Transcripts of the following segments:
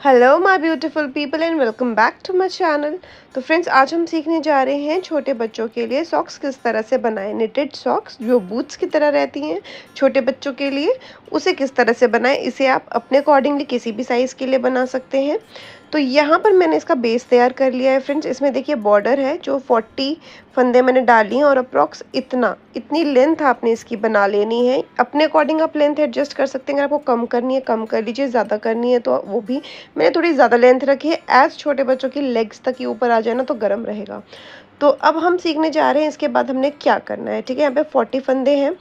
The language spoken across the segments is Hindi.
Hello my beautiful people and welcome back to my channel. तो फ्रेंड्स, आज हम सीखने जा रहे हैं छोटे बच्चों के लिए सॉक्स किस तरह से बनाएं। निटेड सॉक्स जो बूट्स की तरह रहती हैं छोटे बच्चों के लिए, उसे किस तरह से बनाएं। इसे आप अपने अकॉर्डिंगली किसी भी साइज़ के लिए बना सकते हैं। तो यहाँ पर मैंने इसका बेस तैयार कर लिया है फ्रेंड्स। इसमें देखिए बॉर्डर है जो 40 फंदे मैंने डाली हैं और अप्रॉक्स इतनी लेंथ आपने इसकी बना लेनी है। अपने अकॉर्डिंग आप लेंथ एडजस्ट कर सकते हैं। अगर आपको कम करनी है कम कर लीजिए, ज़्यादा करनी है तो वो भी। मैंने थोड़ी ज़्यादा लेंथ रखी है, एज छोटे बच्चों की लेग्स तक ही ऊपर आ जाए ना तो गर्म रहेगा। तो अब हम सीखने जा रहे हैं इसके बाद हमने क्या करना है। ठीक है, यहाँ पे 40 फंदे हैं।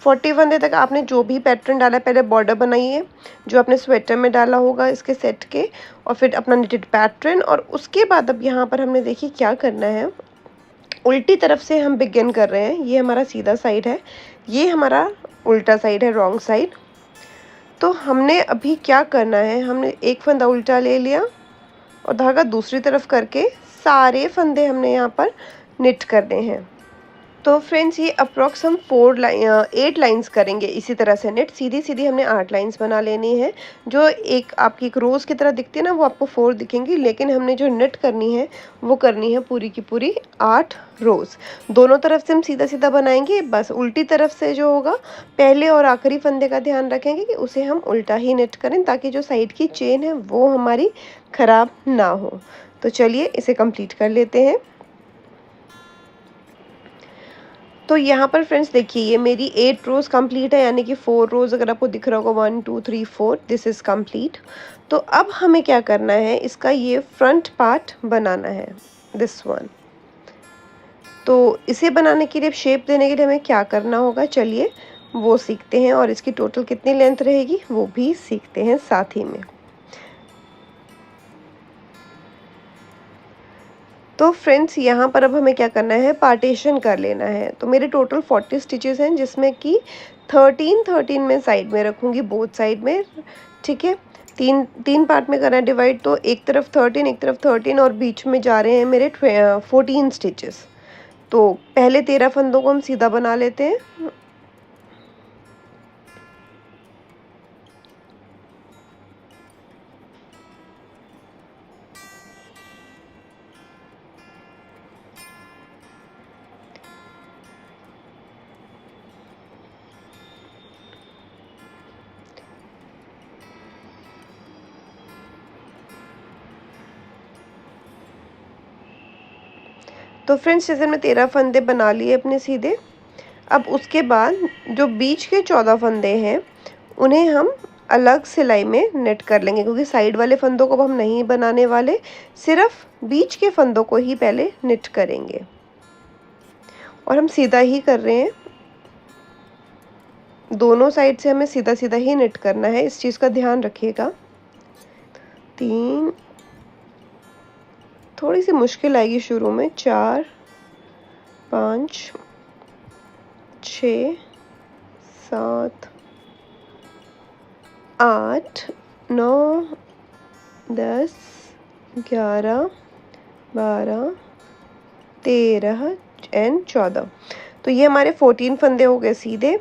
40 फंदे तक आपने जो भी पैटर्न डाला है, पहले बॉर्डर बनाइए जो आपने स्वेटर में डाला होगा इसके सेट के, और फिर अपना निटेड पैटर्न। और उसके बाद अब यहाँ पर हमने देखिए क्या करना है, उल्टी तरफ से हम बिगिन कर रहे हैं। ये हमारा सीधा साइड है, ये हमारा उल्टा साइड है, रॉन्ग साइड। तो हमने अभी क्या करना है, हमने एक फंदा उल्टा ले लिया और धागा दूसरी तरफ करके सारे फंदे हमने यहाँ पर निट करने हैं। तो फ्रेंड्स, ये अप्रॉक्स हम 8 लाइंस करेंगे इसी तरह से निट। सीधी सीधी हमने 8 लाइंस बना लेनी है। जो आपकी एक रोज़ की तरह दिखती है ना, वो आपको 4 दिखेंगी, लेकिन हमने जो निट करनी है वो करनी है पूरी की पूरी 8 रोज़। दोनों तरफ से हम सीधा सीधा बनाएंगे, बस उल्टी तरफ से जो होगा पहले और आखिरी फंदे का ध्यान रखेंगे कि उसे हम उल्टा ही निट करें, ताकि जो साइड की चेन है वो हमारी ख़राब ना हो। तो चलिए इसे कंप्लीट कर लेते हैं। तो यहाँ पर फ्रेंड्स देखिए, ये मेरी 8 रोज़ कंप्लीट है, यानी कि 4 रोज़ अगर आपको दिख रहा होगा 1 2 3 4, दिस इज़ कंप्लीट। तो अब हमें क्या करना है, इसका ये फ्रंट पार्ट बनाना है, दिस वन। तो इसे बनाने के लिए, शेप देने के लिए हमें क्या करना होगा, चलिए वो सीखते हैं। और इसकी टोटल कितनी लेंथ रहेगी वो भी सीखते हैं साथ ही में। तो फ्रेंड्स, यहाँ पर अब हमें क्या करना है, पार्टीशन कर लेना है। तो मेरे टोटल 40 स्टिचेस हैं, जिसमें कि 13 मैं साइड में रखूँगी, बोथ साइड में। ठीक है, तीन तीन पार्ट में करना है डिवाइड। तो एक तरफ 13 एक तरफ 13 और बीच में जा रहे हैं मेरे 14 स्टिचेस। तो पहले 13 फंदों को हम सीधा बना लेते हैं। तो फ्रेंड्स, जैसे मैं 13 फंदे बना लिए अपने सीधे। अब उसके बाद जो बीच के 14 फंदे हैं उन्हें हम अलग सिलाई में नेट कर लेंगे, क्योंकि साइड वाले फंदों को हम नहीं बनाने वाले, सिर्फ बीच के फंदों को ही पहले निट करेंगे। और हम सीधा ही कर रहे हैं, दोनों साइड से हमें सीधा सीधा ही निट करना है, इस चीज़ का ध्यान रखिएगा। 3, थोड़ी सी मुश्किल आएगी शुरू में, 4 5 6 7 8 9 10 11 12 13 एंड 14। तो ये हमारे 14 फंदे हो गए सीधे।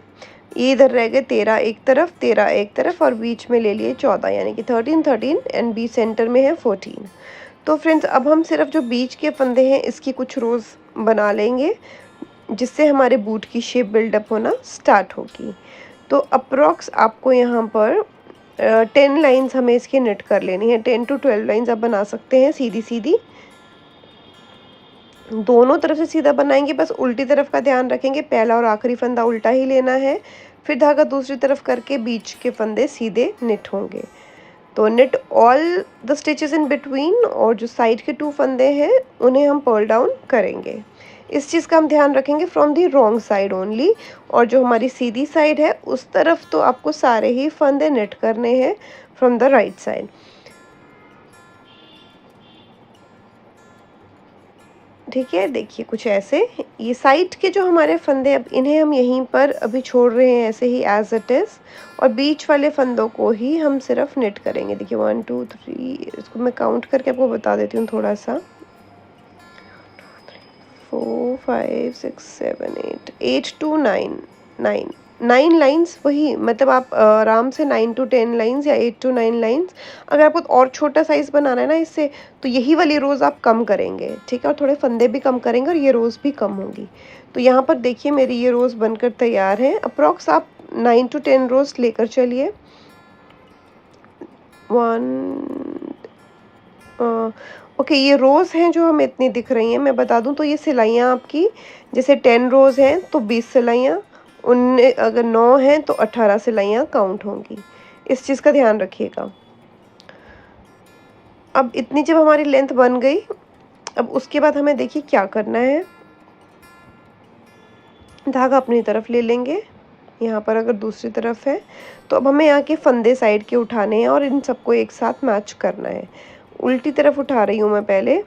ये इधर रह गए 13 एक तरफ, 13 एक तरफ, और बीच में ले लिए 14, यानी कि 13 एंड बीच सेंटर में है 14। तो फ्रेंड्स, अब हम सिर्फ जो बीच के फंदे हैं इसकी कुछ रोज़ बना लेंगे, जिससे हमारे बूट की शेप बिल्डअप होना स्टार्ट होगी। तो अप्रॉक्स आपको यहाँ पर 10 लाइंस हमें इसकी निट कर लेनी है। 10 to 12 लाइंस आप बना सकते हैं सीधी सीधी। दोनों तरफ से सीधा बनाएंगे, बस उल्टी तरफ का ध्यान रखेंगे, पहला और आखिरी फंदा उल्टा ही लेना है। फिर धागा दूसरी तरफ करके बीच के फंदे सीधे निट होंगे। तो knit all the stitches in between, और जो साइड के 2 फंदे हैं उन्हें हम पर्ल डाउन करेंगे। इस चीज़ का हम ध्यान रखेंगे from the wrong side only. और जो हमारी सीधी साइड है उस तरफ तो आपको सारे ही फंदे निट करने हैं फ्रॉम द राइट साइड। ठीक है, देखिए कुछ ऐसे। ये साइड के जो हमारे फंदे, अब इन्हें हम यहीं पर अभी छोड़ रहे हैं ऐसे ही एज इट इज़, और बीच वाले फंदों को ही हम सिर्फ निट करेंगे। देखिए 1 2 3, इसको मैं काउंट करके आपको बता देती हूँ थोड़ा सा। 4 5 6 7 8 8 to 9 9 9 लाइन्स, वही मतलब आप आराम से 9 टू 10 लाइन्स या 8 टू 9 लाइन्स। अगर आपको और छोटा साइज़ बनाना है ना इससे, तो यही वाली रोज़ आप कम करेंगे, ठीक है? और थोड़े फंदे भी कम करेंगे और ये रोज़ भी कम होंगी। तो यहाँ पर देखिए मेरी ये रोज़ बनकर तैयार है। अप्रॉक्स आप 9 टू 10 रोज़ लेकर चलिए। 1 ओके, ये रोज़ हैं जो हमें इतनी दिख रही हैं। मैं बता दूँ तो ये सिलाइयाँ आपकी, जैसे 10 रोज़ हैं तो 20 सिलाइयाँ, उनने अगर 9 हैं तो 18 सिलाइयाँ काउंट होंगी। इस चीज़ का ध्यान रखिएगा। अब इतनी जब हमारी लेंथ बन गई, अब उसके बाद हमें देखिए क्या करना है। धागा अपनी तरफ ले लेंगे, यहाँ पर अगर दूसरी तरफ है तो अब हमें यहाँ के फंदे साइड के उठाने हैं और इन सबको एक साथ मैच करना है। उल्टी तरफ उठा रही हूँ मैं पहले,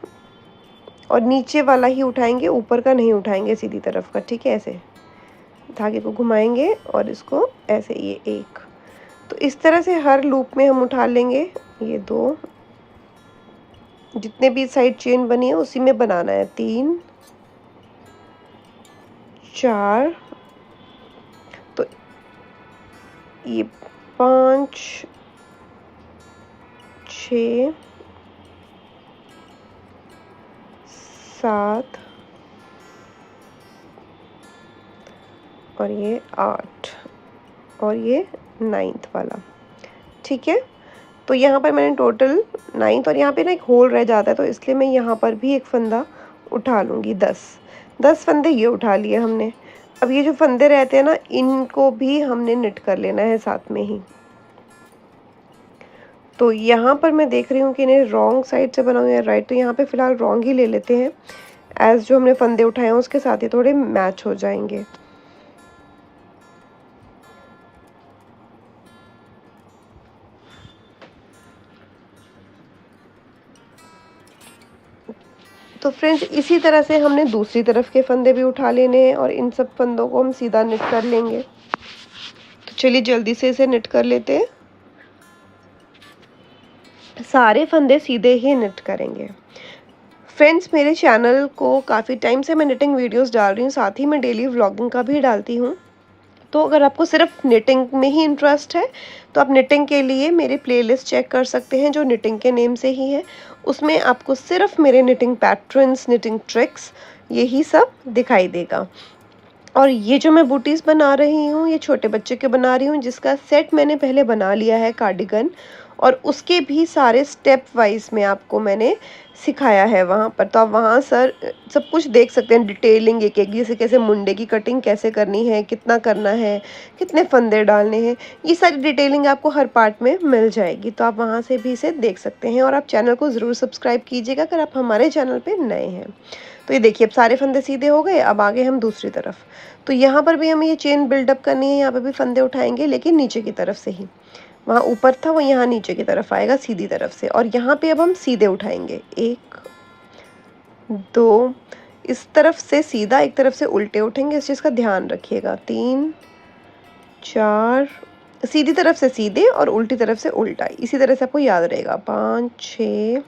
और नीचे वाला ही उठाएंगे, ऊपर का नहीं उठाएंगे, सीधी तरफ का, ठीक है? ऐसे धागे को घुमाएंगे और इसको ऐसे, ये एक, तो इस तरह से हर लूप में हम उठा लेंगे। ये 2, जितने भी साइड चेन बनी है उसी में बनाना है। 3 4, तो ये 5 6 7 और ये 8 और ये 9th वाला, ठीक है? तो यहाँ पर मैंने टोटल 9th, और यहाँ पे ना एक होल रह जाता है तो इसलिए मैं यहाँ पर भी एक फंदा उठा लूँगी। 10 फंदे ये उठा लिए हमने। अब ये जो फंदे रहते हैं ना, इनको भी हमने निट कर लेना है साथ में ही। तो यहाँ पर मैं देख रही हूँ कि इन्हें रॉन्ग साइड से बनाऊँ या राइट, तो यहाँ पे फ़िलहाल रॉन्ग ही ले लेते हैं। एज़ जो हमने फंदे उठाए हैं उसके साथ ही थोड़े मैच हो जाएंगे। तो फ्रेंड्स इसी तरह से हमने दूसरी तरफ के फंदे भी उठा लेने हैं और इन सब फंदों को हम सीधा निट कर लेंगे। तो चलिए जल्दी से इसे निट कर लेते हैं। सारे फंदे सीधे ही निट करेंगे। फ्रेंड्स मेरे चैनल को काफ़ी टाइम से मैं निटिंग वीडियोस डाल रही हूँ, साथ ही मैं डेली व्लॉगिंग का भी डालती हूँ। तो अगर आपको सिर्फ निटिंग में ही इंटरेस्ट है तो आप निटिंग के लिए मेरी प्लेलिस्ट चेक कर सकते हैं जो निटिंग के नेम से ही है। उसमें आपको सिर्फ मेरे निटिंग पैटर्न्स, निटिंग ट्रिक्स, यही सब दिखाई देगा। और ये जो मैं बूटीज़ बना रही हूँ ये छोटे बच्चे के बना रही हूँ, जिसका सेट मैंने पहले बना लिया है कार्डिगन, और उसके भी सारे स्टेप वाइज में आपको मैंने सिखाया है वहाँ पर। तो आप वहाँ सर सब कुछ देख सकते हैं, डिटेलिंग एक एक, जैसे कैसे मुंडे की कटिंग कैसे करनी है, कितना करना है, कितने फंदे डालने हैं, ये सारी डिटेलिंग आपको हर पार्ट में मिल जाएगी। तो आप वहाँ से भी इसे देख सकते हैं। और आप चैनल को ज़रूर सब्सक्राइब कीजिएगा अगर आप हमारे चैनल पर नए हैं। तो ये देखिए अब सारे फंदे सीधे हो गए। अब आगे हम दूसरी तरफ, तो यहाँ पर भी हमें ये चेन बिल्डअप करनी है। यहाँ पे भी फंदे उठाएंगे लेकिन नीचे की तरफ से ही, वहाँ ऊपर था वो यहाँ नीचे की तरफ आएगा सीधी तरफ से। और यहाँ पे अब हम सीधे उठाएंगे, 1 2, इस तरफ से सीधा, एक तरफ से उल्टे उठेंगे, इस चीज़ का ध्यान रखिएगा। 3 4, सीधी तरफ से सीधे और उल्टी तरफ से उल्टा, इसी तरह से आपको याद रहेगा। 5 6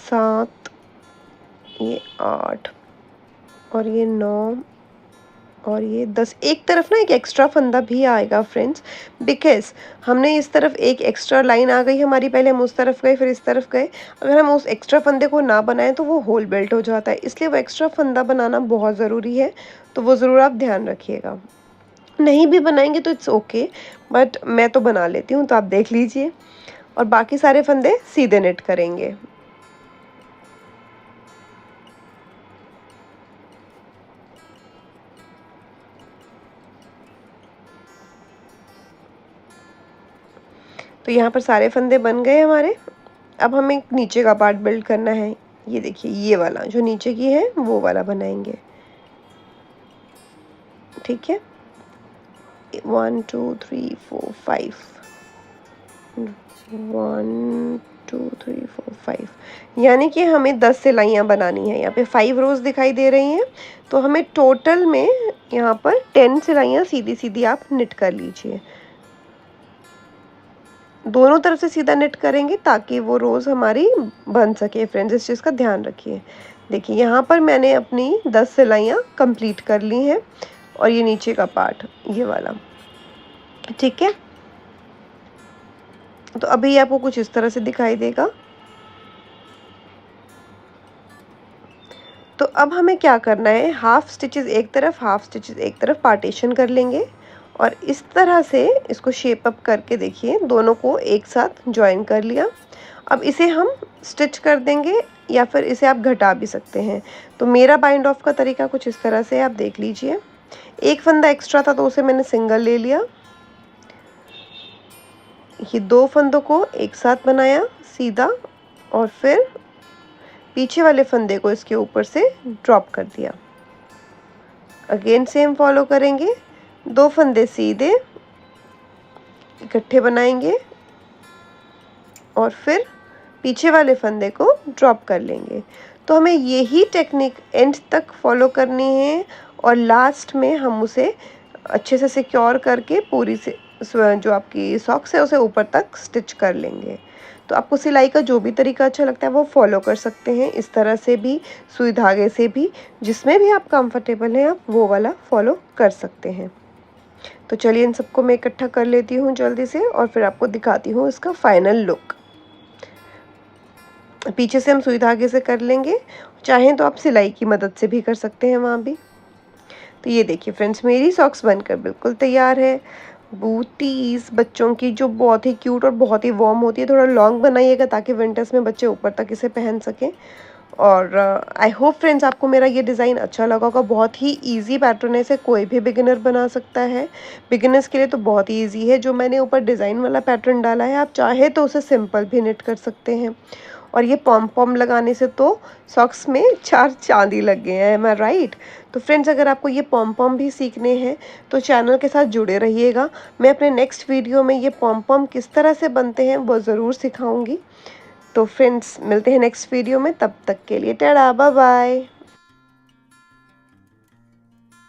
7, ये 8 और ये 9 और ये 10। एक तरफ ना एक एक्स्ट्रा फंदा भी आएगा फ्रेंड्स, बिकॉज हमने इस तरफ एक एक्स्ट्रा लाइन आ गई हमारी, पहले हम उस तरफ गए फिर इस तरफ गए। अगर हम उस एक्स्ट्रा फंदे को ना बनाएं तो वो होल बेल्ट हो जाता है, इसलिए वो एक्स्ट्रा फंदा बनाना बहुत ज़रूरी है। तो वो ज़रूर आप ध्यान रखिएगा। नहीं भी बनाएंगे तो इट्स ओके, बट मैं तो बना लेती हूँ, तो आप देख लीजिए। और बाकी सारे फंदे सीधे नेट करेंगे। तो यहाँ पर सारे फंदे बन गए हमारे। अब हमें नीचे का पार्ट बिल्ड करना है। ये देखिए ये वाला जो नीचे की है वो वाला बनाएंगे, ठीक है? 1 2 3 4 5, 1 2 3 4 5, यानी कि हमें 10 सिलाइयाँ बनानी है। यहाँ पे 5 रोज़ दिखाई दे रही हैं, तो हमें टोटल में यहाँ पर 10 सिलाइयाँ सीधी सीधी आप निट कर लीजिए। दोनों तरफ से सीधा नेट करेंगे ताकि वो रोज़ हमारी बन सके। फ्रेंड्स इस चीज़ का ध्यान रखिए। देखिए यहाँ पर मैंने अपनी 10 सिलाइयाँ कंप्लीट कर ली हैं। और ये नीचे का पार्ट ये वाला, ठीक है। तो अभी आपको कुछ इस तरह से दिखाई देगा। तो अब हमें क्या करना है, हाफ स्टिचेस एक तरफ, हाफ स्टिचेस एक तरफ पार्टीशन कर लेंगे और इस तरह से इसको शेप अप करके देखिए दोनों को एक साथ ज्वाइन कर लिया। अब इसे हम स्टिच कर देंगे या फिर इसे आप घटा भी सकते हैं। तो मेरा बाइंड ऑफ का तरीका कुछ इस तरह से आप देख लीजिए। एक फंदा एक्स्ट्रा था तो उसे मैंने सिंगल ले लिया, ये 2 फंदों को एक साथ बनाया सीधा और फिर पीछे वाले फंदे को इसके ऊपर से ड्रॉप कर दिया। अगेन सेम फॉलो करेंगे, 2 फंदे सीधे इकट्ठे बनाएंगे और फिर पीछे वाले फंदे को ड्रॉप कर लेंगे। तो हमें यही टेक्निक एंड तक फॉलो करनी है और लास्ट में हम उसे अच्छे से सिक्योर करके पूरी से जो आपकी सॉक्स है उसे ऊपर तक स्टिच कर लेंगे। तो आपको सिलाई का जो भी तरीका अच्छा लगता है वो फॉलो कर सकते हैं, इस तरह से भी, सुई धागे से भी, जिसमें भी आप कंफर्टेबल हैं आप वो वाला फॉलो कर सकते हैं। तो चलिए इन सबको मैं इकट्ठा कर लेती हूँ जल्दी से और फिर आपको दिखाती हूँ इसका फाइनल लुक। पीछे से हम सुई धागे से कर लेंगे, चाहें तो आप सिलाई की मदद से भी कर सकते हैं वहाँ भी। तो ये देखिए फ्रेंड्स, मेरी सॉक्स बनकर बिल्कुल तैयार है। बूटीज बच्चों की जो बहुत ही क्यूट और बहुत ही वार्म होती है। थोड़ा लॉन्ग बनाइएगा ताकि विंटर्स में बच्चे ऊपर तक इसे पहन सकें। और आई होप फ्रेंड्स आपको मेरा ये डिज़ाइन अच्छा लगा होगा। बहुत ही इजी पैटर्न है, इसे कोई भी बिगिनर बना सकता है। बिगिनर्स के लिए तो बहुत ही ईजी है। जो मैंने ऊपर डिज़ाइन वाला पैटर्न डाला है, आप चाहे तो उसे सिंपल भी निट कर सकते हैं। और ये पॉम पॉम लगाने से तो सॉक्स में 4 चांदी लग गए हैं, एम आई राइट। तो फ्रेंड्स अगर आपको ये पॉम पॉम भी सीखने हैं तो चैनल के साथ जुड़े रहिएगा। मैं अपने नेक्स्ट वीडियो में ये पॉम पॉम किस तरह से बनते हैं वो ज़रूर सिखाऊंगी। तो फ्रेंड्स मिलते हैं नेक्स्ट वीडियो में, तब तक के लिए टाटा बाय बाय।